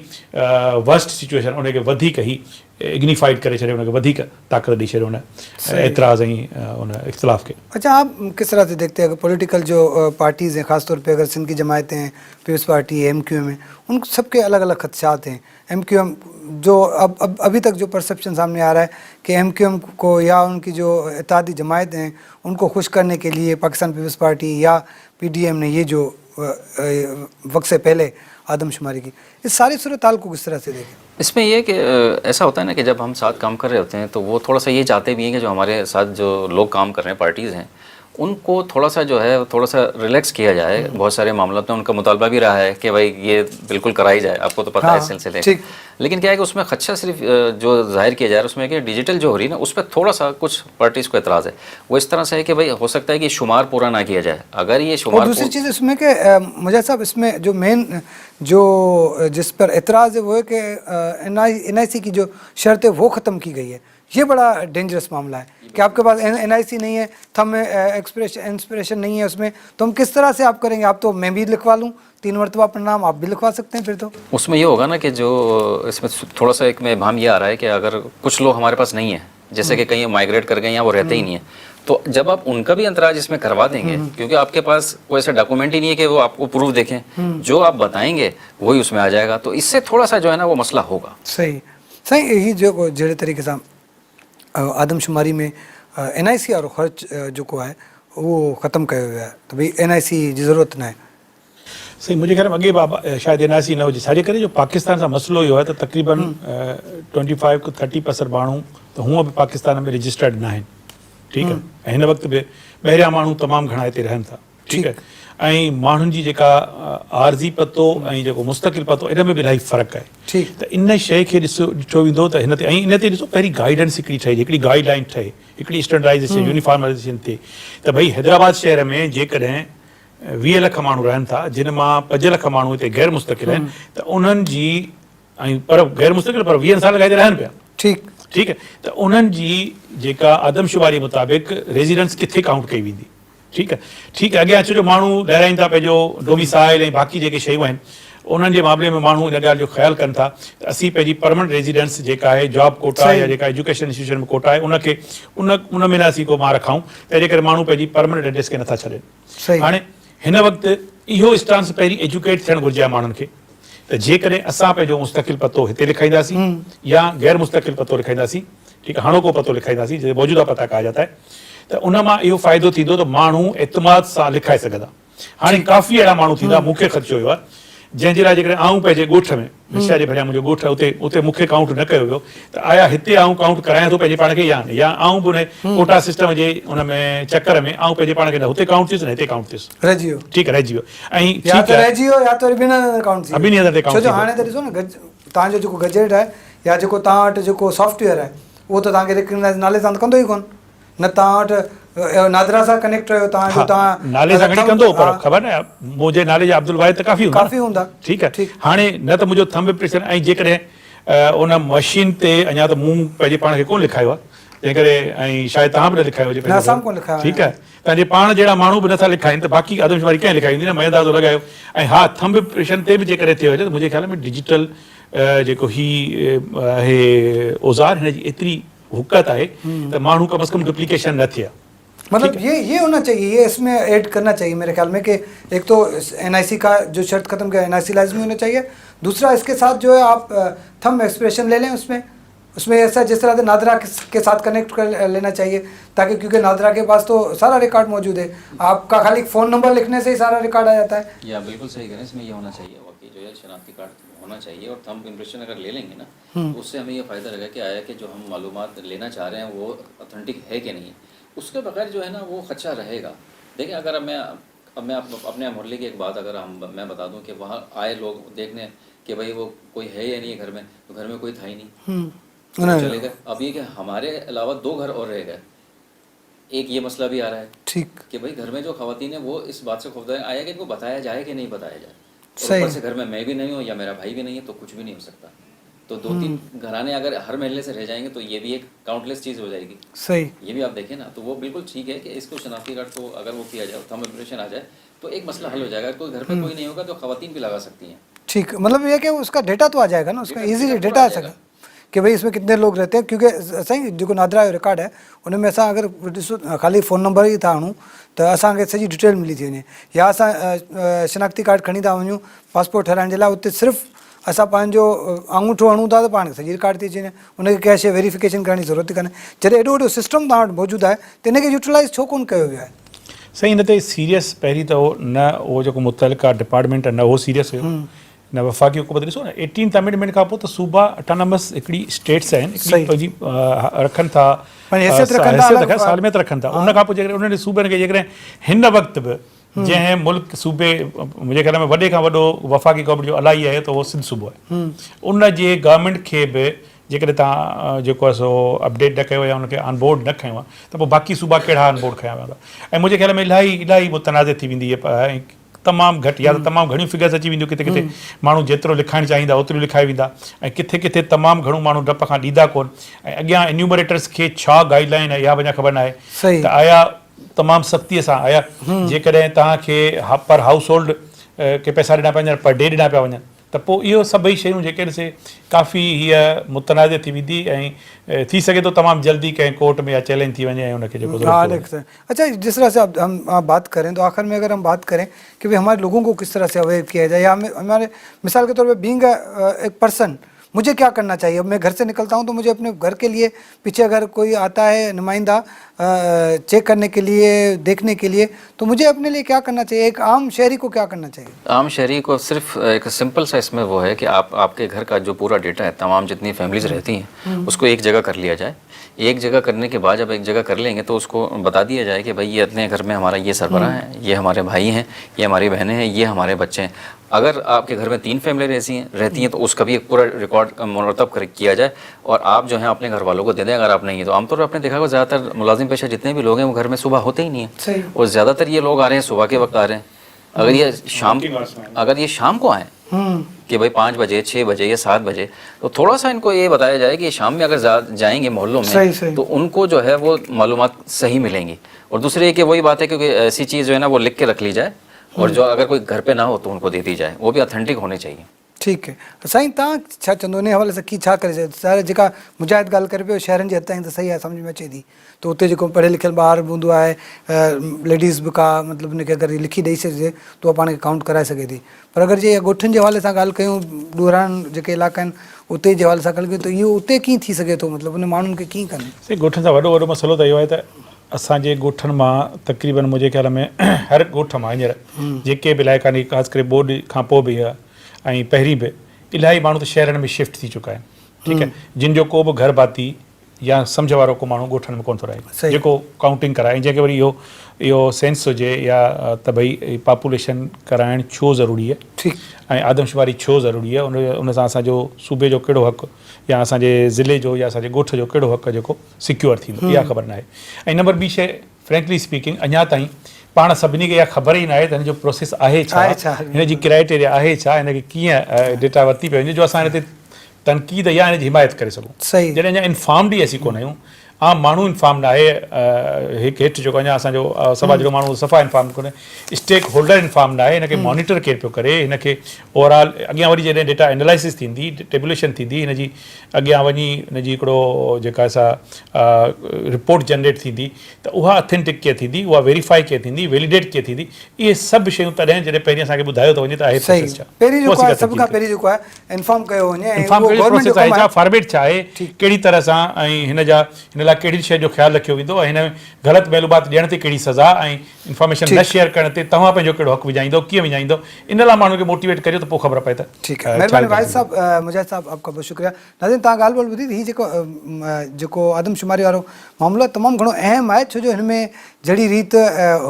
वर्स्ट सिचुएशन उनखे वधीक ई इग्निफाइड करे छॾियो उनखे वधीक ताक़त ॾेई छॾियो उन एतिराज़ ऐं उन इख़्तिलाफ़ खे। अच्छा, आप किस तरह से देखते हैं अगर पॉलिटिकल जो पार्टीज़ हैं ख़ासतौर पे अगर सिंध की जमायतें हैं, पीपल्स पार्टी है, MQM है, उन सबके अलग अलग खदशात हैं। MQM जो अब अभी तक जो परसेप्शन सामने आ रहा है कि MQM को या उनकी जो इत्तेहादी जमायत हैं उनको खुश करने के लिए पाकिस्तान पीपल्स पार्टी या PDM ने ये जो वक्त से पहले आदमशुमारी की, इस सारी सूरत हाल को किस तरह से देखें? इसमें ये कि ऐसा होता है ना कि जब हम साथ काम कर रहे होते हैं तो वो थोड़ा सा ये चाहते भी हैं कि जो हमारे साथ जो लोग काम कर रहे हैं पार्टीज़ हैं उनको थोड़ा सा जो है थोड़ा सा रिलैक्स किया जाए। बहुत सारे मामलों में उनका मुतालबा भी रहा है कि भाई ये बिल्कुल कराई जाए, आपको तो पता है इस सिलसिले। लेकिन क्या है कि उसमें खदशा सिर्फ जो जाहिर किया जा रहा है उसमें कि डिजिटल जो हो रही है ना उस पर थोड़ा सा कुछ पार्टीज़ को एतराज़ है। वो इस तरह से है कि भाई हो सकता है कि शुमार पूरा ना किया जाए। अगर ये शुमार, दूसरी चीज़ इसमें कि मुझे साहब इसमें जो मेन जो जिस पर एतराज़ है वो है कि NIC की जो शर्त है वो ख़त्म की गई है। ये बड़ा डेंजरस मामला है कि आपके पास NIC नहीं है, थम इंस्पिरेशन नहीं है उसमें, तो हम किस तरह से आप करेंगे? आप तो मैं भी लिखवा लूँ 3 मरतबा अपना नाम, आप भी लिखवा सकते हैं। फिर तो उसमें ये होगा ना कि जो इसमें थोड़ा सा एक में भाम ये आ रहा है कि अगर कुछ लोग हमारे पास नहीं है, जैसे कि कहीं माइग्रेट कर गए या वो रहते ही नहीं है, तो जब आप उनका भी अंतराज इसमें करवा देंगे क्योंकि आपके पास कोई ऐसा डॉक्यूमेंट ही नहीं है कि वो आपको प्रूफ देखें, जो आप बताएंगे वही उसमें आ जाएगा, तो इससे थोड़ा सा जो है ना वो मसला होगा। सही सही यही जो जहिड़े तरीक़े सां आदमशुमारी में NIC वारो ख़र्च जो को है वो ख़त्म कयो वियो आहे त भई NIC जी ज़रूरत न आहे। सही, मुंहिंजे ख़्याल में अॻे बि शायदि NIC न हुजे, छाजे करे जो पाकिस्तान सां मसइलो इहो आहे त तक़रीबन 25 खां 30% माण्हू त हूअं बि पाकिस्तान में रजिस्टर्ड न आहिनि। ठीकु आहे, ऐं हिन वक़्त बि ॿाहिरियां माण्हू तमामु घणा हिते रहनि था। ठीकु आहे, ऐं माण्हुनि जी जेका आरज़ी पतो ऐं जेको मुस्तक़िल पतो इन में बि इलाही फ़र्क़ु आहे। त इन शइ खे ॾिठो वेंदो त हिन ते ऐं इन ते ॾिसो पहिरीं गाइडेंस हिकिड़ी ठहे, हिकिड़ी गाइडलाइन ठहे, हिकिड़ी स्टैंडर्डाइज़ेशन यूनिफॉर्माइज़ेशन थिए त भई हैदराबाद शहर में जेकॾहिं 20 लख माण्हू रहनि था जिन मां 5 लख माण्हू हिते गैर मुस्तक़िल आहिनि त उन्हनि जी ऐं पर गैर मुस्तक़िल पर 20 साल खां हिते रहनि पिया। ठीकु आहे, त उन्हनि जी जेका आदमशुमारी मुताबिक़ रेज़िडेंस किथे काउंट कई वेंदी। ठीकु आहे, अॻियां छो जो माण्हू लहिराइनि था पंहिंजो डोमिसाइल ऐं बाक़ी जेके शयूं आहिनि उन्हनि जे मामले में माण्हू इन ॻाल्हि जो ख़्यालु कनि था त असीं पंहिंजी परमानेंट रेज़िडेंस जेका आहे जॉब कोटा या जेका एजुकेशन इंस्टीट्यूशन में कोटा आहे उनखे उन में न असीं को मां रखूं, तंहिंजे करे माण्हू पंहिंजी परमानेंट एड्रेस खे नथा छॾनि। हाणे हिन वक़्तु इहो स्टांस पहिरीं एजुकेट थियणु घुरिजे माण्हुनि खे त जेकॾहिं असां पंहिंजो मुस्तक़िल पतो हिते लिखाईंदासीं या गैर मुस्तक़िल पतो लिखाईंदासीं, ठीकु आहे, हाणोको पतो लिखाईंदासीं जंहिं मौजूदा पता कहा जाता है, त उन मां इहो फ़ाइदो थींदो त माण्हू एतमाद सां लिखाए सघंदा। हाणे काफ़ी अहिड़ा माण्हू थींदा, मूंखे ख़दशो हुयो आहे जंहिंजे लाइ जेकॾहिं आऊं पंहिंजे ॻोठ में मिस्या जे भरियां मुंहिंजो ॻोठ आहे उते मूंखे काउंट न कयो वियो त आया हिते आऊं काउंट करायां थो पंहिंजे पाण खे या आऊं बि उन कोटा सिस्टम जे उन में चकर में आऊं पंहिंजे पाण खे न हुते काउंट थियुसि न हिते काउंट थियुसि, रहिजी वियो। ठीकु आहे, रहिजी वियो। ऐं या त रहिजी वियो या त वरी ॿिनि हंधि काउंट थी ॿिनि हंधि ते काउंट। छो जो हाणे त ॾिसो न तव्हांजो जेको गजेट आहे या जेको तव्हां वटि जेको सॉफ्टवेयर आहे उहो त तव्हांखे रिकग्नाइज़ नाले सां त कंदो ई कोन, न तव्हां वटि नादरा सां कनेक्ट रहियो तव्हां नाले सां गॾु कंदो, पर ख़बर न मुंहिंजे नाले जा अब्दुल वाहिद त काफ़ी हूंदा। ठीकु आहे, हाणे न त मुंहिंजो थंब इम्प्रेशन ऐं जेकॾहिं उन मशीन ते अञा त मूं पंहिंजे पाण खे कोन लिखायो आहे, तंहिं करे ऐं शायदि तव्हां बि न लिखायो हुजे। ठीकु आहे, तव्हांजे पाण जहिड़ा माण्हू बि नथा लिखाइनि त बाक़ी आदमशुमारी कंहिं लिखाई हूंदी न, मैं अंदाज़ो लॻायो। ऐं हा, थंब इम्प्रेशन ते बि जेकॾहिं थियो हुजे त मुंहिंजे ख़्याल में डिजिटल जेको ही आहे औज़ार हिन जी एतिरी हुकत आहे त माण्हू कम अज़ कम डुप्लीकेशन न थिए। मतलब ये होना चाहिए, ये इसमें ऐड करना चाहिए मेरे ख्याल में कि एक तो NIC का जो शर्त ख़त्म किया NIC लाजमी होना चाहिए, दूसरा इसके साथ जो है आप थंब एक्सप्रेशन ले लें उसमें ऐसा जिस तरह से नादरा के साथ कनेक्ट कर लेना चाहिए ताकि क्योंकि नादरा के पास तो सारा रिकॉर्ड मौजूद है, आपका खाली फ़ोन नंबर लिखने से ही सारा रिकॉर्ड आ जाता है। या बिल्कुल सही करें, इसमें ये होना चाहिए वाकई जो है शनाख्ती कार्ड होना चाहिए और थंब इम्प्रेशन अगर ले लेंगे ना तो उससे हमें ये फ़ायदा रहेगा कि आया कि जो हम मालूमात लेना चाह रहे हैं वो ऑथेंटिक है कि नहीं, उसके बगैर जो है ना वो खदशा रहेगा। देखिए अगर अब मैं अपने मोहल्ले की एक बात अगर मैं बता दूं कि वहाँ आए लोग देखने कि भाई वो कोई है या नहीं है घर में, तो घर में कोई था ही नहीं, तो चले गए। अब ये कि हमारे अलावा 2 घर और रह गए, एक ये मसला भी आ रहा है ठीक कि भाई घर में जो खवातीन है वो इस बात से खौफजदा आया कि इनको बताया जाए कि नहीं बताया जाए। और सही। ऊपर से घर में मैं भी नहीं हूँ या मेरा भाई भी नहीं है तो कुछ भी नहीं हो सकता। तो 2-3 घराने अगर हर महल्ले से रह जाएंगे तो ये भी एक काउंटलेस चीज़ हो जाएगी। सही। ये भी आप देखें ना, तो वो बिल्कुल ठीक है कि इसको शनाख्ती कार्ड को अगर वो किया जाए, थंब इम्प्रेशन आ जाए तो एक मसला हल हो जाएगा। कोई घर पे कोई नहीं होगा तो खवातीन भी लगा सकती हैं। ठीक, मतलब ये कि उसका डेटा तो आ जाएगा ना, उसका इजीली डेटा आ सके कि भाई इसमें कितने लोग रहते हैं, क्योंकि सही जेको नादरा जो रिकॉर्ड है उनमें असां अगर ॾिसो खाली फ़ोन नंबर ई था आणूं त असांखे सॼी डिटेल मिली थी वञे, या असां शनाख्ती कार्ड खणी था वञूं पासपोर्ट ठाराइण जे लाइ, उते सिर्फ़ु असां पंहिंजो आङूठो हणूं था त पाण खे सॼी रिकॉर्ड थी अची वञे, उनखे कंहिं शइ वेरिफिकेशन करण जी ज़रूरत ई कान्हे। जॾहिं एॾो वॾो सिस्टम तव्हां वटि मौजूदु आहे त इनखे यूटिलाइज़ छो कोन कयो वियो आहे? साईं हिन ते सीरियस पहिरीं त न उहो जेको मुतलका डिपार्टमेंट आहे न उहो सीरियस हुयो, न वफ़ाक़ी हुकूमत। ॾिसो न 18th अमेंडमेंट खां पोइ त सूबा ऑटोनॉमस हिकिड़ी स्टेट्स आहिनि, हिकिड़ी पंहिंजी रखनि था हैसियत सालमियत रखनि था। उन खां पोइ जेकॾहिं उन्हनि सूबे खे जेकॾहिं हिन वक़्तु बि जंहिं मुल्क सूबे मुंहिंजे ख़्याल में वॾे खां वॾो वफ़ाक़ी गवर्नमेंट जो अलाई आहे त उहो सिंध सूबो आहे। उन जे गवर्नमेंट खे बि जेकॾहिं तव्हां जेको आहे सो अपडेट न कयो या उनखे ऑन बोर्ड न खयो आहे त पोइ बाक़ी सूबा कहिड़ा ऑन बोर्ड खया वेंदा। ऐं मुंहिंजे ख़्याल में इलाही मुतनाज़ थी वेंदी आहे, तमामु घटि या त तमामु घणियूं फिगर्स अची वेंदियूं, किथे किथे माण्हू जेतिरो लिखाइणु चाहींदा ओतिरियूं लिखाए वेंदा, ऐं किथे किथे तमामु घणो माण्हू डप खां ॾींदा कोन। ऐं अॻियां एन्यूमरेटर्स खे छा गाइडलाइन आहे इहा बि अञा ख़बर न आहे त आया तमामु सख़्तीअ सां आया जेकॾहिं तव्हांखे पर हाउस होल्ड के पैसा ॾिना पिया वञनि, पर डे ॾिना पिया वञनि, त पोइ इहो सभई शयूं जेके ॾिसे काफ़ी हीअ मुतनाज़ थी वेंदी ऐं थी सघे थो तमामु जल्दी कंहिं कोर्ट में या चैलेंज थी वञे ऐं उनखे जेको। अच्छा, जिस तरह से हम बात करें तो आखिर में अगर हम बात करें कि भाई हमारे लोगों को किस तरह से अवेयर किया जाए, या हमारे मिसाल के तौर पर बीइंग एक पर्सन मुझे क्या करना चाहिए? अब मैं घर से निकलता हूँ तो मुझे अपने घर के लिए पीछे अगर कोई आता है नुमाइंदा चेक करने के लिए, देखने के लिए, तो मुझे अपने लिए क्या करना चाहिए? एक आम शहरी को क्या करना चाहिए? आम शहरी को सिर्फ एक सिंपल सा इसमें वो है कि आपके घर का जो पूरा डेटा है, तमाम जितनी फैमिलीज रहती हैं उसको एक जगह कर लिया जाए। एक जगह करने के बाद जब एक जगह कर लेंगे तो उसको बता दिया जाए कि भाई ये इतने घर में हमारा ये सरबराह है, ये हमारे भाई हैं, ये हमारी बहनें हैं, ये हमारे बच्चे हैं। अगर आपके घर में 3 फैमिली रहती हैं तो उसका भी एक पूरा रिकॉर्ड मुरतब किया जाए और आप जो है अपने घर वालों को दे दें। अगर आप नहीं है तो आमतौर पर आपने देखा होगा ज़्यादातर मुलाजिम पेशा जितने भी लोग हैं वो घर में सुबह होते ही नहीं है, और ज़्यादातर ये लोग आ रहे हैं सुबह के वक्त आ रहे हैं। अगर ये शाम को आए कि भाई 5 बजे 6 बजे या 7 बजे, तो थोड़ा सा इनको ये बताया जाए कि शाम में अगर जाएंगे मोहल्लों में तो उनको जो है वो मालूमात सही मिलेंगी। और दूसरे ये कि वही बात है क्योंकि ऐसी चीज़ जो है ना वो लिख के रख ली जाए, और जो अगर कोई घर पे ना हो तो उनको दे दी जाए, वो भी ऑथेंटिक होने चाहिए। ठीक है साईं, तव्हां छा चवंदो उन हवाले सां की छा करे सघे? जेका मुजाहिद ॻाल्हि करे पियो शहरनि जे हद ताईं त सही आहे, सम्झ में अचे थी, त उते जेको पढ़ियल लिखियल ॿार हूंदो आहे, लेडीज़ बि का मतिलबु उनखे अगरि लिखी ॾेई सघिजे त उहा पाण खे काउंट कराए सघे थी। पर अगरि जे ॻोठनि जे हवाले सां ॻाल्हि कयूं, ॾूरान जेके इलाइक़ा आहिनि उते जे हवाले सां ॻाल्हि कयूं, त इहो उते कीअं थी सघे थो? मतिलबु उन माण्हुनि खे कीअं कनि? ॻोठनि सां वॾो मसइलो त इहो आहे त असांजे ॻोठनि मां तक़रीबन मुंहिंजे ख़्याल में हर ॻोठ मां हींअर जेके बि इलाइक़ा आहिनि, ख़ासि करे बोर्ड खां पोइ बि ऐं पहिरीं बि इलाही माण्हू त शहरनि में शिफ्ट थी चुका आहिनि। ठीकु आहे, जिन जो को बि घर भाती या सम्झ वारो को माण्हू ॻोठनि में कोन थो रहे जेको काउंटिंग कराए, ऐं जंहिंखे वरी इहो सेंस हुजे या त भई पॉपुलेशन कराइणु छो ज़रूरी आहे ऐं आदमशुमारी छो ज़रूरी आहे, उन सां असांजो सूबे जो कहिड़ो हक़ु या असांजे ज़िले जो या असांजे ॻोठ जो कहिड़ो हक़ु जेको सिक्योर थींदो, इहा ख़बर न आहे। ऐं नंबर ॿी शइ, फ्रेंकली स्पीकिंग, अञा ताईं पाण सभिनी खे इहा ख़बर ई न आहे त हिन जो प्रोसेस आहे छा, हिन जी क्राइटेरिया आहे छा, हिनखे कीअं डेटा वरिती पई वञे जो असां हिन ते तनक़ीद या हिन जी हिमायत करे सघूं। जॾहिं अञा इंफॉर्म्ड ई असीं कोन आहियूं, आम माण्हू इंफॉर्म न आहे, हिकु हेठि जेको अञा असांजो समाज जो माण्हू सफ़ा इंफॉर्म कोन्हे, स्टेक होल्डर इंफॉर्म न आहे, हिनखे मॉनिटर केरु पियो करे, हिनखे ओवरऑल अॻियां वरी जॾहिं डेटा एनालिसिस थींदी, टेबुलेशन थींदी, हिनजी अॻियां वञी हिनजी हिकिड़ो जेका असां रिपोर्ट जनरेट थींदी त उहा ऑथेंटिक कीअं थींदी, उहा वेरीफाई कीअं थींदी, वैलिडेट कीअं थींदी, इहे सभु शयूं तॾहिं जॾहिं पहिरीं असांखे ॿुधायो थो वञे त आहे प्रोसेस छा, सभ खां पहिरीं जेको आहे इंफॉर्म कयो वञे, इंफॉर्म प्रोसेस आहे छा, फॉर्मेट छा आहे, कहिड़ी तरह सां, ऐं हिन लाइ कहिड़ी शइ जो ख़्यालु रखियो वेंदो ऐं हिन में ग़लति मालूमात ॾियण ते कहिड़ी सज़ा ऐं इंफॉर्मेशन न शेयर करण ते तव्हां पंहिंजो कहिड़ो हक़ु विझाईंदो, कीअं विझाईंदो, इन लाइ माण्हुनि खे मोटिवेट करियो त पोइ ख़बर पए त ठीक है, मेहरबानी वाहिद साहब, मुजाहिद साहब, आपका बहुत शुक्रिया। नाज़रीन, तव्हां ॻाल्हि ॿोल ॿुधी, ही जेको आदमशुमारी वारो मामलो आहे तमामु घणो अहम आहे, छो जो हिन में जहिड़ी रीति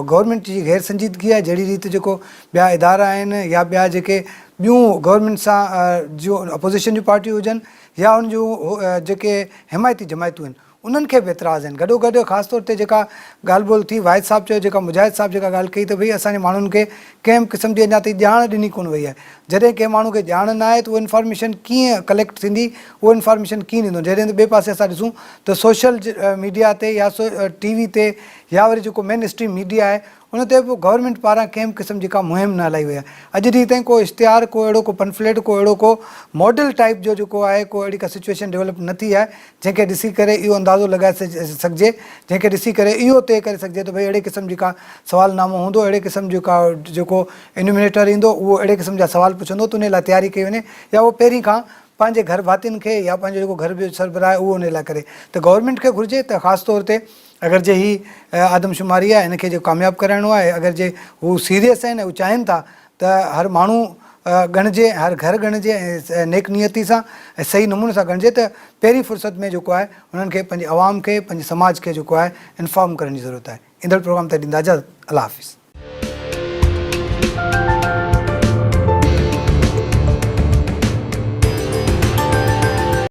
गवर्नमेंट जी गैर संजीदगी आहे, जहिड़ी रीति जेको ॿिया इदारा आहिनि या ॿिया जेके ॿियूं गवर्नमेंट सां जो अपोज़िशन जूं पार्टियूं हुजनि या उन जूं जेके हिमायती जमायतूं आहिनि उन्हनि खे बि एतिराज़ आहिनि। गॾोगॾु ख़ासि तौर ते जेका ॻाल्हि ॿोल थी, वाहिद साहब चयो, जेका मुजाहिद साहब जेका ॻाल्हि कई त भई असांजे माण्हुनि खे कंहिं क़िस्म जी अञा ताईं ॼाण ॾिनी कोन वई आहे। जॾहिं कंहिं माण्हू खे ॼाण न आहे त उहा इंफॉर्मेशन कीअं कलेक्ट थींदी, उहा इंफॉर्मेशन कीअं ॾींदो। जॾहिं ॿिए पासे असां ॾिसूं त सोशल मीडिया ते या TV ते या वरी जेको मेन स्ट्रीम मीडिया आहे उन ते बि गवर्नमेंट पारां कंहिं बि क़िस्म जी का मुहिम न हलाई वई आहे। अॼु ॾींहं ताईं को इश्तिहार, को अहिड़ो को पम्फलेट, को अहिड़ो को मॉडल टाइप जो जेको आहे, को अहिड़ी का सिचुएशन डेवलप न थी आहे जंहिंखे ॾिसी करे इहो अंदाज़ो लॻाए सघिजे, जंहिंखे ॾिसी करे इहो तइ करे सघिजे त भई अहिड़े क़िस्म जी का सवालनामो हूंदो, अहिड़े क़िस्म जो का जेको इन्यूमिनेटर ईंदो उहो अहिड़े क़िस्म जा सवाल पुछंदो त उन लाइ तयारी कई वञे, या उहो पहिरीं खां पंहिंजे घर भातियुनि खे या पंहिंजो जेको घर जो सरबराह आहे उहो उन लाइ करे। त गवर्नमेंट खे घुरिजे त ख़ासि तौर ते अगरि जे ही आदमशुमारी आहे हिनखे जो कामयाबु कराइणो आहे, अगरि जे हू सीरियस आहिनि, हू चाहिनि था त हर माण्हू ॻणिजे, हर घर ॻणिजे ऐं नेक नियती सां ऐं सही नमूने सां ॻणिजे, त पहिरीं फ़ुर्सत में जेको आहे उन्हनि खे पंहिंजे आवाम खे, पंहिंजे समाज खे जेको आहे इंफॉर्म करण जी ज़रूरत आहे। ईंदड़ प्रोग्राम ते ॾींदा इजाज़त। अल्लाह हाफ़िज़।